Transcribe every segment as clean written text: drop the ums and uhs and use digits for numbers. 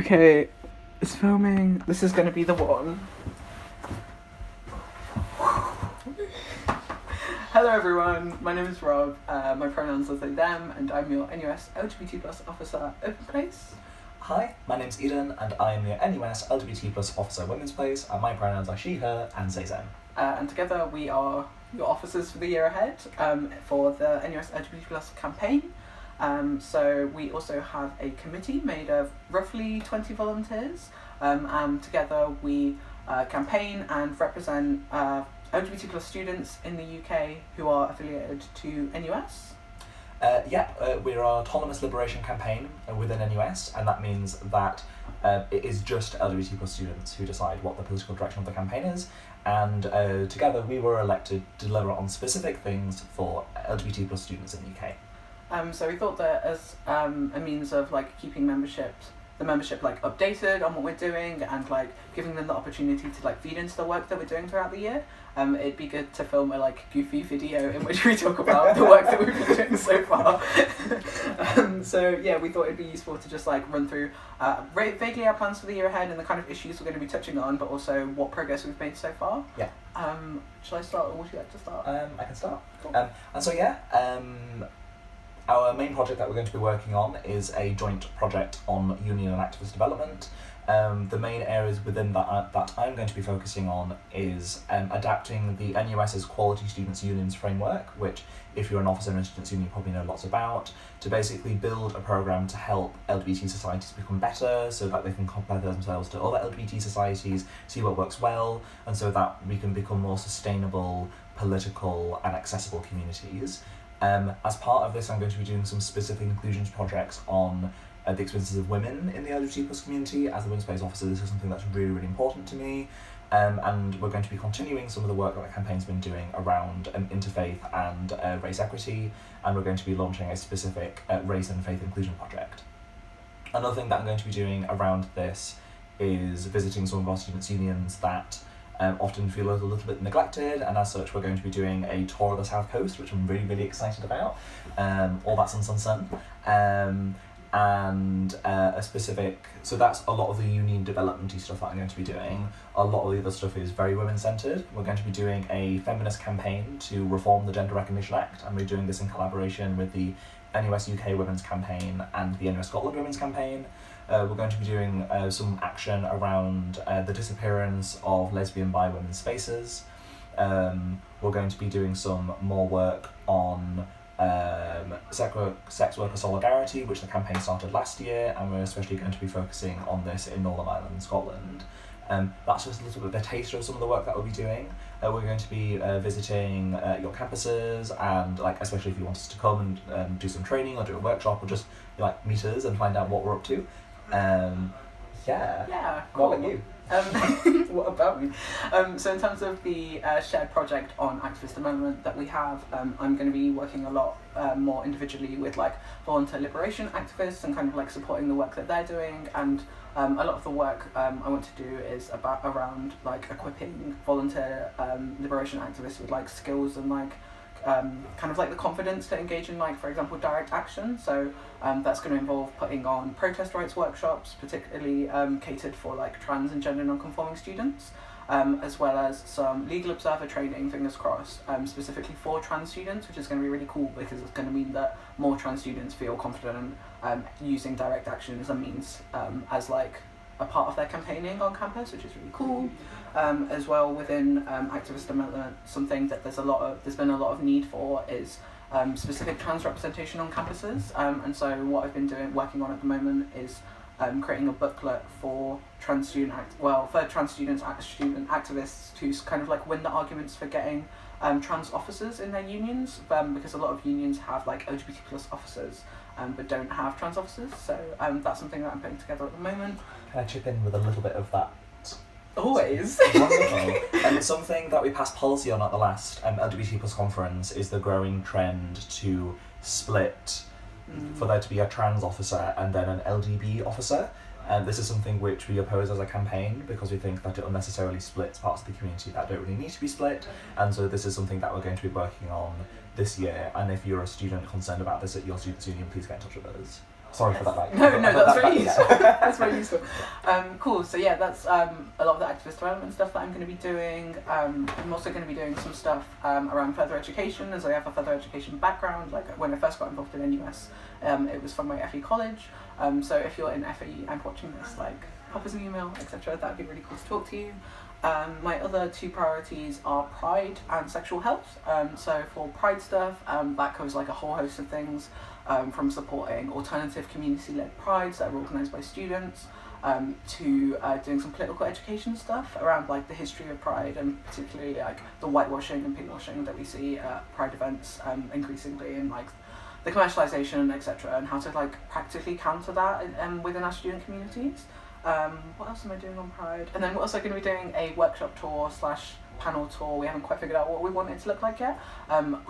Okay, it's filming. This is going to be the one. Hello everyone, my name is Rob, my pronouns are they, them, and I'm your NUS LGBT Officer Open Place. Hi, my name's Eden, and I am your NUS LGBT Officer Women's Place, and my pronouns are she, her, and they, them. And together we are your officers for the year ahead for the NUS LGBT campaign. So we also have a committee made of roughly 20 volunteers, and together we campaign and represent LGBT students in the UK who are affiliated to NUS. We're an autonomous liberation campaign within NUS, and that means that it is just LGBT students who decide what the political direction of the campaign is, and together we were elected to deliver on specific things for LGBT students in the UK. So we thought that as a means of keeping the membership updated on what we're doing and giving them the opportunity to feed into the work that we're doing throughout the year, it'd be good to film a goofy video in which we talk about the work that we've been doing so far. We thought it'd be useful to just run through vaguely our plans for the year ahead and the kind of issues we're going to be touching on, but also what progress we've made so far. Yeah. Shall I start, or would you like to start? I can start. Cool. Our main project that we're going to be working on is a joint project on union and activist development. The main areas within that I'm going to be focusing on is adapting the NUS's Quality Students Unions framework, which if you're an officer in a students' union you probably know lots about, to basically build a programme to help LGBT societies become better so that they can compare themselves to other LGBT societies, see what works well, and so that we can become more sustainable, political and accessible communities. As part of this, I'm going to be doing some specific inclusions projects on the experiences of women in the LGBT+ community. As the Women's Place Officer, this is something that's really, really important to me. And we're going to be continuing some of the work that the campaign's been doing around interfaith and race equity, and we're going to be launching a specific race and faith inclusion project. Another thing that I'm going to be doing around this is visiting some of our students' unions that often feel a little bit neglected, and as such we're going to be doing a tour of the South Coast, which I'm really, really excited about. All that sun. So that's a lot of the union development-y stuff that I'm going to be doing. A lot of the other stuff is very women-centred. We're going to be doing a feminist campaign to reform the Gender Recognition Act, and we're doing this in collaboration with the NUS UK Women's Campaign and the NUS Scotland Women's Campaign. We're going to be doing some action around the disappearance of lesbian, bi, women's spaces. We're going to be doing some more work on sex worker solidarity, which the campaign started last year, and we're especially going to be focusing on this in Northern Ireland and Scotland. That's just a little bit of a taster of some of the work that we'll be doing. We're going to be visiting your campuses, and especially if you want us to come and do some training or do a workshop or just meet us and find out what we're up to. Yeah, cool. What about you? What about me? So in terms of the shared project on activist development that we have, I'm going to be working a lot more individually with volunteer liberation activists and kind of supporting the work that they're doing, and a lot of the work I want to do is around equipping volunteer liberation activists with skills and the confidence to engage in for example direct action. So that's going to involve putting on protest rights workshops, particularly catered for trans and gender non-conforming students, as well as some legal observer training, fingers crossed, specifically for trans students, which is going to be really cool because it's going to mean that more trans students feel confident using direct action as a means as a part of their campaigning on campus, which is really cool. As well, within activist development, something that there's been a lot of need for is specific trans representation on campuses. And so what I've been working on at the moment is creating a booklet for trans student student activists to kind of win the arguments for getting trans officers in their unions, because a lot of unions have LGBT+ officers but don't have trans officers. So that's something that I'm putting together at the moment. Can I chip in with a little bit of that? Always. Wonderful. And something that we passed policy on at the last LGBT+ conference is the growing trend to split for there to be a trans officer and then an LGB officer. And this is something which we oppose as a campaign because we think that it unnecessarily splits parts of the community that don't really need to be split. And so this is something that we're going to be working on this year. And if you're a student concerned about this at your students' union, please get in touch with us. Sorry for that. Like, no, that's very useful. Yeah. That's very useful. Cool. So yeah, that's a lot of the activist development stuff that I'm going to be doing. I'm also going to be doing some stuff around further education, as I have a further education background. Like when I first got involved in NUS, it was from my FE college. So if you're in FE and watching this, like pop us an email, etc. That'd be really cool to talk to you. My other two priorities are Pride and sexual health. So for Pride stuff, that covers like a whole host of things, from supporting alternative community-led prides that are organised by students, to doing some political education stuff around like the history of Pride, and particularly like the whitewashing and pinkwashing that we see at Pride events increasingly, and like the commercialisation, etc., and how to like practically counter that within our student communities. What else am I doing on Pride? And then we're also going to be doing a workshop tour / panel tour. We haven't quite figured out what we want it to look like yet.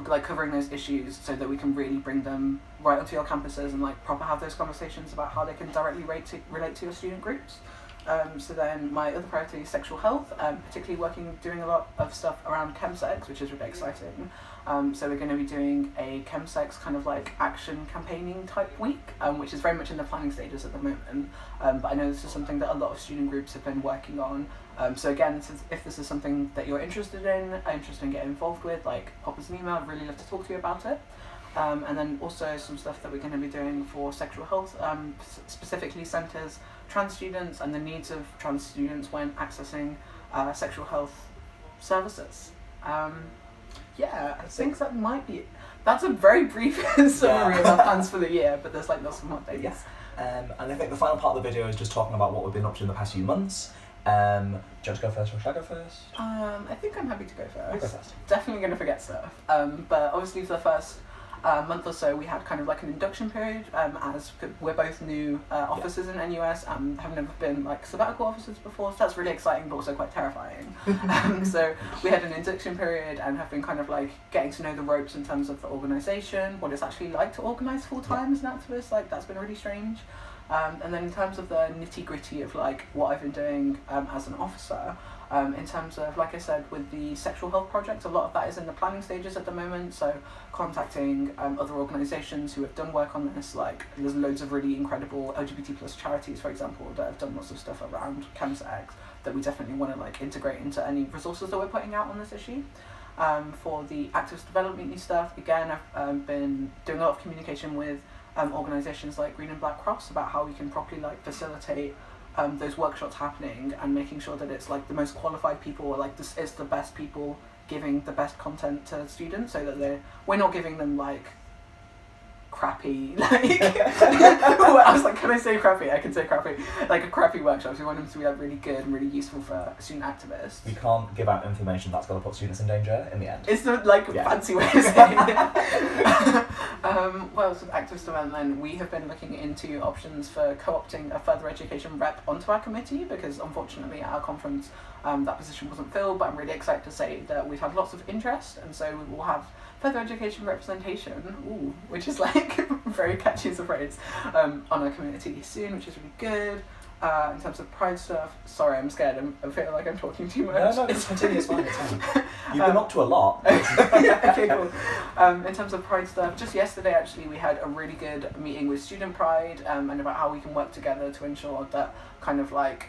Like covering those issues so that we can really bring them right onto your campuses and like proper have those conversations about how they can directly relate to your student groups. So then my other priority is sexual health, particularly doing a lot of stuff around chemsex, which is really exciting. So we're going to be doing a chemsex kind of like action campaigning type week, which is very much in the planning stages at the moment. But I know this is something that a lot of student groups have been working on. So again, if this is something that you're interested in getting involved with, like pop us an email. I'd really love to talk to you about it. And then also some stuff that we're going to be doing for sexual health, specifically centres trans students and the needs of trans students when accessing sexual health services. Yeah, I think that might be it. That's a very brief summary of our plans for the year, but there's like lots of more things. Yes. And I think the final part of the video is just talking about what we've been up to in the past few months. Do you want to go first or should I go first? I think I'm happy to go first. I'll go first. Definitely going to forget stuff. But obviously for the first month or so we had kind of like an induction period, as we're both new officers in NUS and have never been like sabbatical officers before, so that's really exciting but also quite terrifying. So we had an induction period and have been kind of like getting to know the ropes in terms of the organisation, what it's actually like to organise full time as an activist. Like that's been really strange. And then in terms of the nitty gritty of like what I've been doing as an officer, in terms of, like I said, with the sexual health project, a lot of that is in the planning stages at the moment, so contacting other organisations who have done work on this. Like there's loads of really incredible LGBT plus charities, for example, that have done lots of stuff around chemsex that we definitely want to like integrate into any resources that we're putting out on this issue. For the activist development stuff, again, I've been doing a lot of communication with organisations like Green and Black Cross about how we can properly like facilitate those workshops happening and making sure that it's like the most qualified people, or like this is the best people giving the best content to students, so that we're not giving them like crappy like I was like, can I say crappy? I can say crappy, like a crappy workshops. We want them to be like really good and really useful for student activists. We can't give out information that's going to put students in danger in the end. It's the like fancy way of saying it. What else with activist development? We have been looking into options for co-opting a further education rep onto our committee, because unfortunately at our conference that position wasn't filled, but I'm really excited to say that we've had lots of interest, and so we will have further education representation, which is like very catchy as a phrase, on our community soon, which is really good. In terms of Pride stuff, sorry, I'm scared. I feel like I'm talking too much. No, it's continue. It's fine. It's fine. You've been up to a lot. Okay, cool. In terms of Pride stuff, just yesterday actually we had a really good meeting with Student Pride, and about how we can work together to ensure that kind of like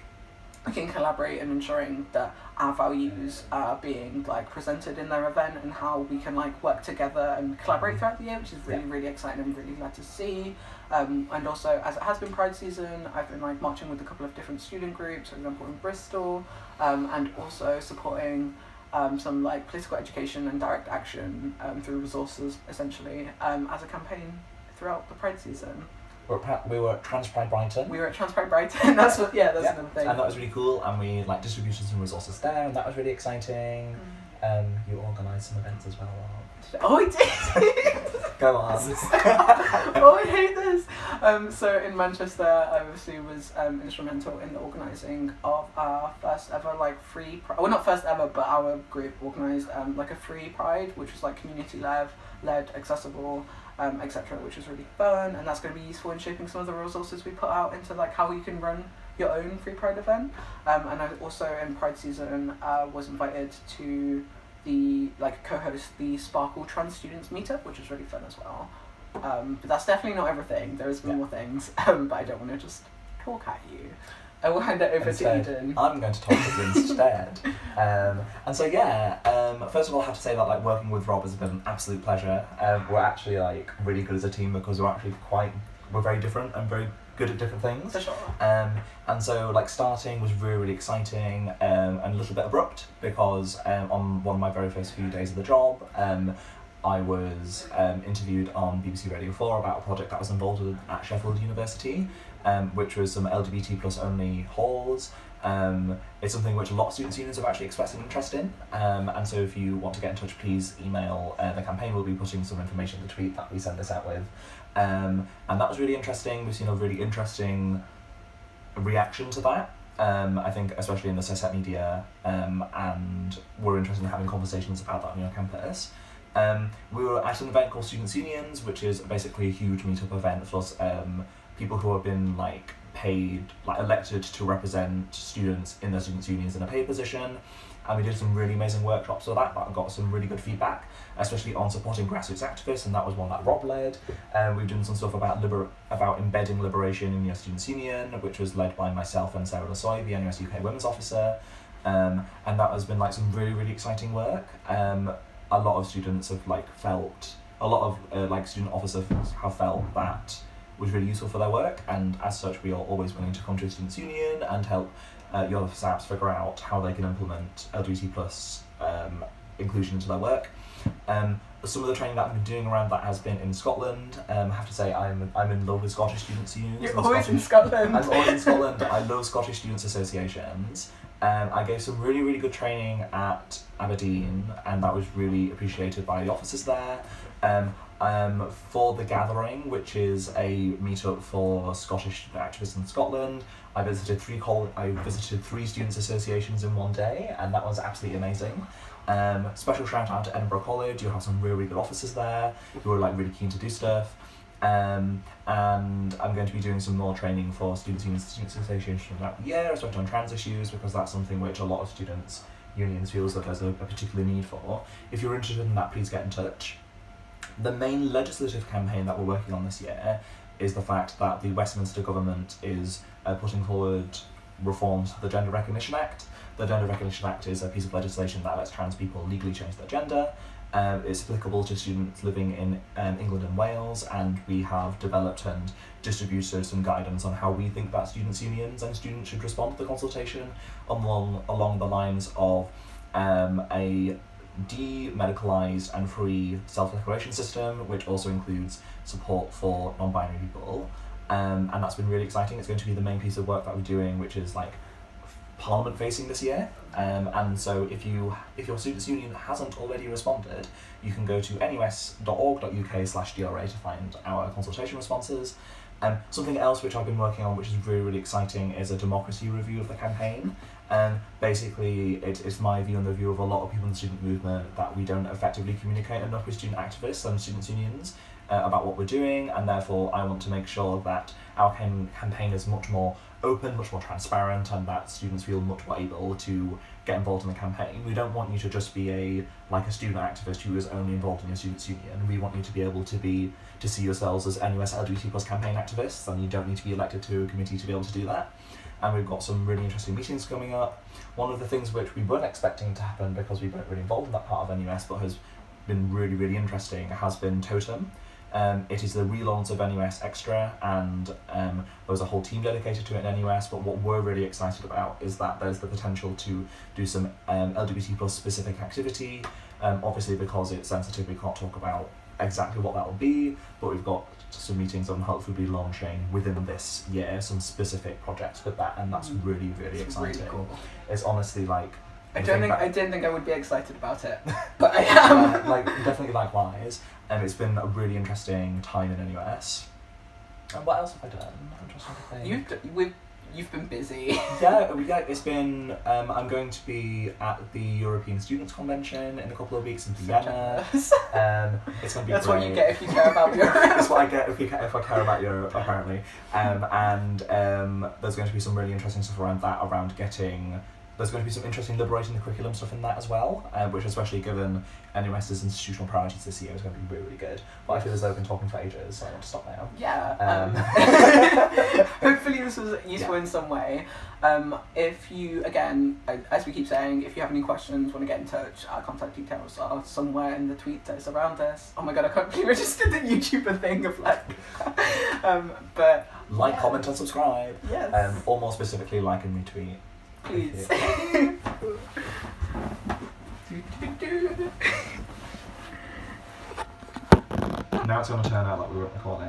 we can collaborate in ensuring that our values are being like presented in their event, and how we can like work together and collaborate throughout the year, which is really, really exciting and really glad to see. And also, as it has been Pride season, I've been like marching with a couple of different student groups, for example in Bristol, and also supporting some like political education and direct action through resources, essentially, as a campaign throughout the Pride season. We were at Trans Pride Brighton. We were at Trans Pride Brighton. That's another thing. And that was really cool. And we like distributed some resources there, and that was really exciting. You organised some events as well. Oh, I did. Go on. Oh, I hate this. So in Manchester, I obviously was instrumental in the organising of our first ever like free Pride. Well, not first ever, but our group organised like a free Pride, which was like community led, accessible, etc., which was really fun, and that's going to be useful in shaping some of the resources we put out into like how you can run your own free Pride event. And I also in Pride season was invited to the like co-host the Sparkle Trans Students meetup, which was really fun as well. But that's definitely not everything. There is more things, but I don't want to just talk at you. I will hand it over to Eden. I'm going to talk to you instead. And so first of all, I have to say that like working with Rob has been an absolute pleasure. We're actually like really good as a team because we're very different and very good at different things. For sure. And so like starting was really, really exciting and a little bit abrupt because on one of my very first few days of the job, I was interviewed on BBC Radio 4 about a project that was involved with at Sheffield University, which was some LGBT plus only halls. It's something which a lot of students' unions have actually expressed an interest in, and so if you want to get in touch, please email the campaign. We'll be putting some information in the tweet that we send this out with. And that was really interesting. We've seen a really interesting reaction to that. I think especially in the cis-het media, and we're interested in having conversations about that on your campus. We were at an event called Students' Unions, which is basically a huge meetup event for people who have been paid, elected to represent students in their students' unions in a paid position. And we did some really amazing workshops for that got some really good feedback, especially on supporting grassroots activists, and that was one that Rob led. We've done some stuff about embedding liberation in your students' union, which was led by myself and Sarah Lasoy, the NUS UK Women's Officer. And that has been some really, really exciting work. A lot of students have student officers have felt that was really useful for their work, and as such we are always willing to come to a students' union and help your SAPs figure out how they can implement LGBT plus inclusion into their work. Some of the training that I've been doing around that has been in Scotland. I have to say I'm in love with Scottish students' unions. You're always in Scotland. I'm always in Scotland. I love Scottish students' associations. I gave some really, really good training at Aberdeen, and that was really appreciated by the officers there. For the Gathering, which is a meetup for Scottish activists in Scotland, I visited three students' associations in one day, and that was absolutely amazing. Special shout out to Edinburgh College. You have some really, really good officers there who are really keen to do stuff. And I'm going to be doing some more training for students' unions and students' associations throughout the year, especially on trans issues, because that's something which a lot of students' unions feels that there's a particular need for. If you're interested in that, please get in touch. The main legislative campaign that we're working on this year is the fact that the Westminster government is putting forward reforms to the Gender Recognition Act. The Gender Recognition Act is a piece of legislation that lets trans people legally change their gender. It's applicable to students living in England and Wales, and we have developed and distributed some guidance on how we think that students' unions and students should respond to the consultation along the lines of a demedicalised and free self-declaration system, which also includes support for non-binary people. And that's been really exciting. It's going to be the main piece of work that we're doing, which is Parliament facing this year, and so if your students' union hasn't already responded, you can go to nus.org.uk/DRA to find our consultation responses. Something else which I've been working on, which is really, really exciting, is a democracy review of the campaign. Basically, it's my view and the view of a lot of people in the student movement that we don't effectively communicate enough with student activists and students' unions about what we're doing, and therefore I want to make sure that our campaign is much more open, much more transparent, and that students feel much more able to get involved in the campaign. We don't want you to just be a student activist who is only involved in your students' union. We want you to be able to see yourselves as NUS LGBT plus campaign activists, and you don't need to be elected to a committee to be able to do that. And we've got some really interesting meetings coming up. One of the things which we weren't expecting to happen because we weren't really involved in that part of NUS, but has been really, really interesting, has been Totem. It is the relaunch of NUS Extra, and there was a whole team dedicated to it in NUS, but what we're really excited about is that there's the potential to do some LGBT plus specific activity. Obviously, because it's sensitive, we can't talk about exactly what that will be, but we've got some meetings on hopefully be launching within this year some specific projects with that, and that's really, really exciting. Really cool. It's honestly I didn't think I would be excited about it, but I am. Definitely likewise. It's been a really interesting time in NUS. And what else have I done? I'm just trying to think. You've been busy. Yeah, it's been. I'm going to be at the European Students' Convention in a couple of weeks in Vienna. It's going to be That's great. what you get if you care about Europe. That's what I get if I care about Europe, apparently. And there's going to be some really interesting stuff around that, around getting there's going to be some interesting liberating the curriculum stuff in that as well, which especially given NUS's institutional priorities this year is going to be really, really good. But I feel as though I've been talking for ages, so I want to stop now. Yeah. Hopefully this was useful in some way. If you, again, as we keep saying, if you have any questions, want to get in touch, our contact details are somewhere in the tweet that is around us. Oh my god, I can't believe I just did the YouTuber thing of like... but like, comment and subscribe. Yes. Or more specifically, like and retweet. Please. Now it's going to turn out like we were recording.